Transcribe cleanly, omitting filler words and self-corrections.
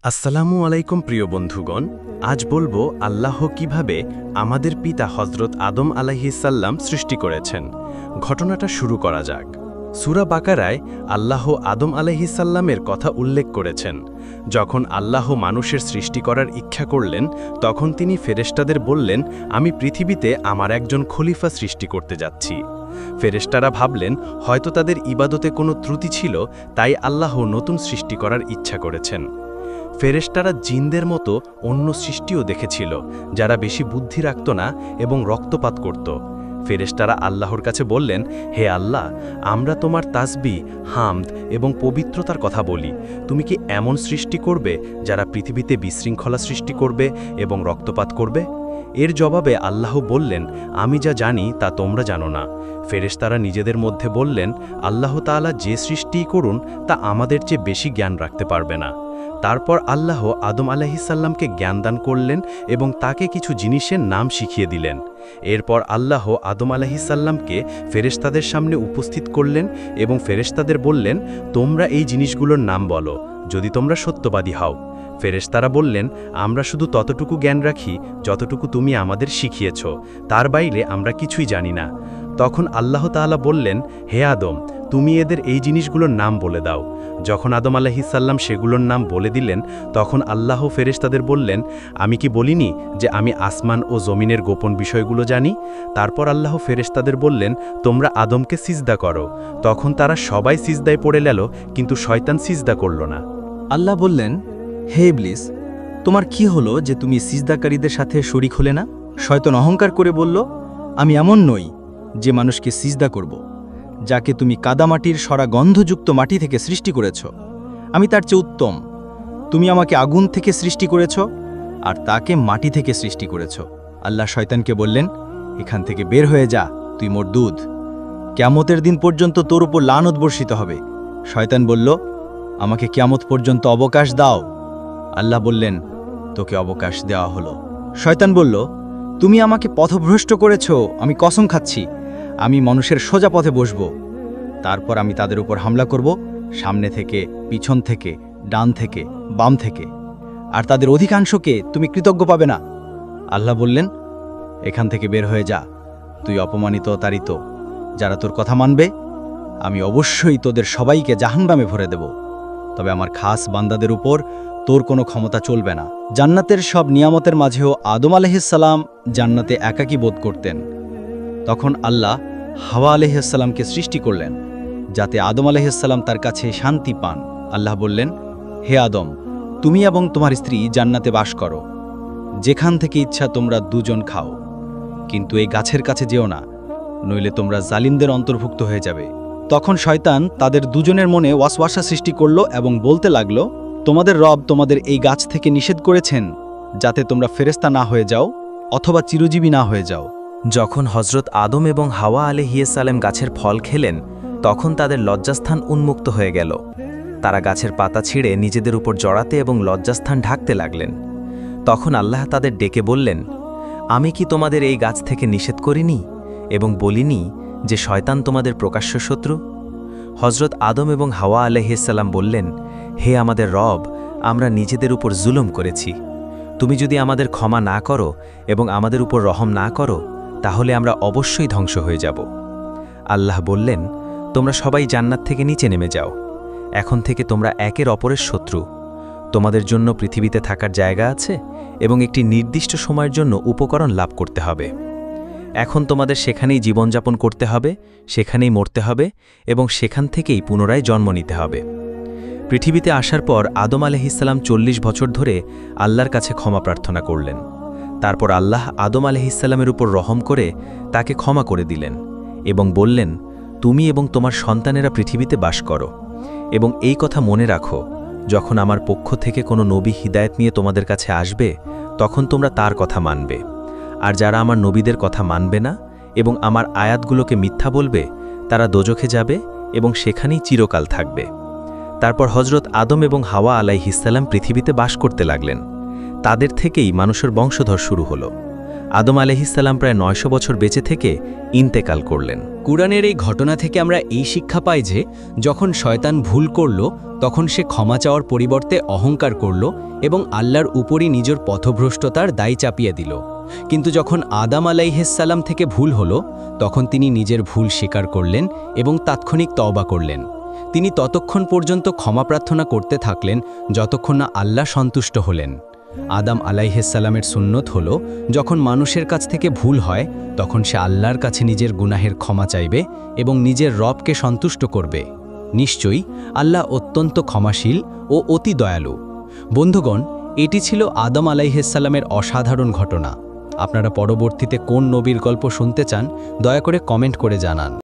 আসসালামু আলাইকুম প্রিয় বন্ধুগণ, আজ বলবো আল্লাহ কিভাবে আমাদের পিতা হযরত আদম আলাইহিসসালাম সৃষ্টি করেছেন। ঘটনাটা শুরু করা যাক। সূরা বাকারায় আল্লাহ আদম আলাইহিসসালামের কথা উল্লেখ করেছেন। যখন আল্লাহ মানুষের সৃষ্টি করার ইচ্ছা করলেন, তখন তিনি ফেরেশতাদের বললেন, আমি পৃথিবীতে আমার একজন খলিফা সৃষ্টি করতে যাচ্ছি। ফেরেশতারা ভাবলেন হয়তো তাদের ইবাদতে কোনো ত্রুটি ছিল, তাই আল্লাহ নতুন সৃষ্টি করার ইচ্ছা করেছেন। ফেরেশতারা জিনদের মতো অন্য সৃষ্টিও দেখেছিল, যারা বেশি বুদ্ধি রাখত না এবং রক্তপাত করত। ফেরেশতারা আল্লাহর কাছে বললেন, হে আল্লাহ, আমরা তোমার তাসবিহ, হামদ এবং পবিত্রতার কথা বলি। তুমি কি এমন সৃষ্টি করবে যারা পৃথিবীতে বিশৃঙ্খলা সৃষ্টি করবে এবং রক্তপাত করবে? এর জবাবে আল্লাহ বললেন, আমি যা জানি তা তোমরা জানো না। ফেরেশতারা নিজেদের মধ্যে বললেন, আল্লাহ তাআলা যে সৃষ্টিই করুন তা আমাদের চেয়ে বেশি জ্ঞান রাখতে পারবে না। তারপর আল্লাহ আদম আলাইহিসসালামকে জ্ঞানদান করলেন এবং তাকে কিছু জিনিসের নাম শিখিয়ে দিলেন। এরপর আল্লাহ আদম আলাইহিসসালামকে ফেরেশতাদের সামনে উপস্থিত করলেন এবং ফেরেশতাদের বললেন, তোমরা এই জিনিসগুলোর নাম বলো, যদি তোমরা সত্যবাদী হও। ফেরেশতারা বললেন, আমরা শুধু ততটুকু জ্ঞান রাখি যতটুকু তুমি আমাদের শিখিয়েছ, তার বাইরে আমরা কিছুই জানি না। তখন আল্লাহ তাআলা বললেন, হে আদম, তুমি এদের এই জিনিসগুলোর নাম বলে দাও। যখন আদম আলাইহিসসালাম সেগুলোর নাম বলে দিলেন, তখন আল্লাহ ফেরেশতাদের বললেন, আমি কি বলিনি যে আমি আসমান ও জমিনের গোপন বিষয়গুলো জানি? তারপর আল্লাহ ফেরেশতাদের বললেন, তোমরা আদমকে সিজদা করো। তখন তারা সবাই সিজদায় পড়ে গেল, কিন্তু শয়তান সিজদা করল না। আল্লাহ বললেন, হে ইবলিস, তোমার কি হলো যে তুমি সিজদাকারীদের সাথে শরীক হলে না? শয়তান অহংকার করে বলল, আমি এমন নই যে মানুষকে সিজদা করব, যাকে তুমি কাদামাটির সরা গন্ধযুক্ত মাটি থেকে সৃষ্টি করেছ। আমি তার চেয়ে উত্তম। তুমি আমাকে আগুন থেকে সৃষ্টি করেছ আর তাকে মাটি থেকে সৃষ্টি করেছ। আল্লাহ শয়তানকে বললেন, এখান থেকে বের হয়ে যা, তুই মরদুদ। কিয়ামতের দিন পর্যন্ত তোর উপর লানত বর্ষিত হবে। শয়তান বলল, আমাকে কিয়ামত পর্যন্ত অবকাশ দাও। আল্লাহ বললেন, তোকে অবকাশ দেওয়া হলো। শয়তান বলল, তুমি আমাকে পথভ্রষ্ট করেছ, আমি কসম খাচ্ছি আমি মানুষের সোজা পথে বসব। তারপর আমি তাদের উপর হামলা করব, সামনে থেকে, পিছন থেকে, ডান থেকে, বাম থেকে, আর তাদের অধিকাংশকে তুমি কৃতজ্ঞ পাবে না। আল্লাহ বললেন, এখান থেকে বের হয়ে যা, তুই অপমানিত তাড়িত। যারা তোর কথা মানবে, আমি অবশ্যই তোদের সবাইকে জাহান্নামে ভরে দেব। তবে আমার খাস বান্দাদের উপর তোর কোনো ক্ষমতা চলবে না। জান্নাতের সব নিয়ামতের মাঝেও আদম আলাইহিসসালাম জান্নাতে একাকী বোধ করতেন। তখন আল্লাহ হাওয়া আলাইহিসসালামকে সৃষ্টি করলেন, যাতে আদম আলাইহিসসালাম তার কাছে শান্তি পান। আল্লাহ বললেন, হে আদম, তুমি এবং তোমার স্ত্রী জান্নাতে বাস করো, যেখান থেকে ইচ্ছা তোমরা দুজন খাও, কিন্তু এই গাছের কাছে যেও না, নইলে তোমরা জালিমদের অন্তর্ভুক্ত হয়ে যাবে। তখন শয়তান তাদের দুজনের মনে ওয়াসওয়াসা সৃষ্টি করল এবং বলতে লাগল, তোমাদের রব তোমাদের এই গাছ থেকে নিষেধ করেছেন, যাতে তোমরা ফেরেশতা না হয়ে যাও অথবা চিরজীবী না হয়ে যাও। যখন হযরত আদম এবং হাওয়া আলাইহিসসালাম গাছের ফল খেলেন, তখন তাদের লজ্জাস্থান উন্মুক্ত হয়ে গেল। তারা গাছের পাতা ছিঁড়ে নিজেদের উপর জড়াতে এবং লজ্জাস্থান ঢাকতে লাগলেন। তখন আল্লাহ তাদের ডেকে বললেন, আমি কি তোমাদের এই গাছ থেকে নিষেধ করিনি এবং বলিনি যে শয়তান তোমাদের প্রকাশ্য শত্রু? হযরত আদম এবং হাওয়া আলাইহিসসালাম বললেন, হে আমাদের রব, আমরা নিজেদের উপর জুলুম করেছি। তুমি যদি আমাদের ক্ষমা না করো এবং আমাদের উপর রহম না করো, তাহলে আমরা অবশ্যই ধ্বংস হয়ে যাব। আল্লাহ বললেন, তোমরা সবাই জান্নাত থেকে নিচে নেমে যাও। এখন থেকে তোমরা একের অপরের শত্রু। তোমাদের জন্য পৃথিবীতে থাকার জায়গা আছে এবং একটি নির্দিষ্ট সময়ের জন্য উপকরণ লাভ করতে হবে। এখন তোমাদের সেখানেই জীবনযাপন করতে হবে, সেখানেই মরতে হবে এবং সেখান থেকেই পুনরায় জন্ম নিতে হবে। পৃথিবীতে আসার পর আদম আলাইহিসসালাম 40 বছর ধরে আল্লাহর কাছে ক্ষমা প্রার্থনা করলেন। তারপর আল্লাহ আদম আলাইহিসসালামের উপর রহম করে তাকে ক্ষমা করে দিলেন এবং বললেন, তুমি এবং তোমার সন্তানেরা পৃথিবীতে বাস করো এবং এই কথা মনে রাখো, যখন আমার পক্ষ থেকে কোনো নবী হিদায়াত নিয়ে তোমাদের কাছে আসবে, তখন তোমরা তার কথা মানবে। আর যারা আমার নবীদের কথা মানবে না এবং আমার আয়াতগুলোকে মিথ্যা বলবে, তারা দোজখে যাবে এবং সেখানেই চিরকাল থাকবে। তারপর হযরত আদম এবং হাওয়া আলাইহিসসালাম পৃথিবীতে বাস করতে লাগলেন। তাদের থেকেই মানুষের বংশধর শুরু হলো। আদম আলাইহিসসালাম প্রায় 900 বছর বেঁচে থেকে ইন্তেকাল করলেন। কুরআনের এই ঘটনা থেকে আমরা এই শিক্ষা পাই যে যখন শয়তান ভুল করল তখন সে ক্ষমা চাওয়ার পরিবর্তে অহংকার করল এবং আল্লাহর উপরই নিজের পথভ্রষ্টতার দায় চাপিয়ে দিল। কিন্তু যখন আদম আলাইহিসসালাম থেকে ভুল হলো তখন তিনি নিজের ভুল স্বীকার করলেন এবং তাৎক্ষণিক তওবা করলেন। তিনি ততক্ষণ পর্যন্ত ক্ষমা প্রার্থনা করতে থাকলেন যতক্ষণ না আল্লাহ সন্তুষ্ট হলেন। আদম আলাইহিসসালামের সুন্নত হল যখন মানুষের কাছ থেকে ভুল হয় তখন সে আল্লাহর কাছে নিজের গুনাহের ক্ষমা চাইবে এবং নিজের রবকে সন্তুষ্ট করবে। নিশ্চয়ই আল্লাহ অত্যন্ত ক্ষমাশীল ও অতি দয়ালু। বন্ধুগণ, এটি ছিল আদম আলাইহিসসালামের অসাধারণ ঘটনা। আপনারা পরবর্তীতে কোন নবীর গল্প শুনতে চান দয়া করে কমেন্ট করে জানান।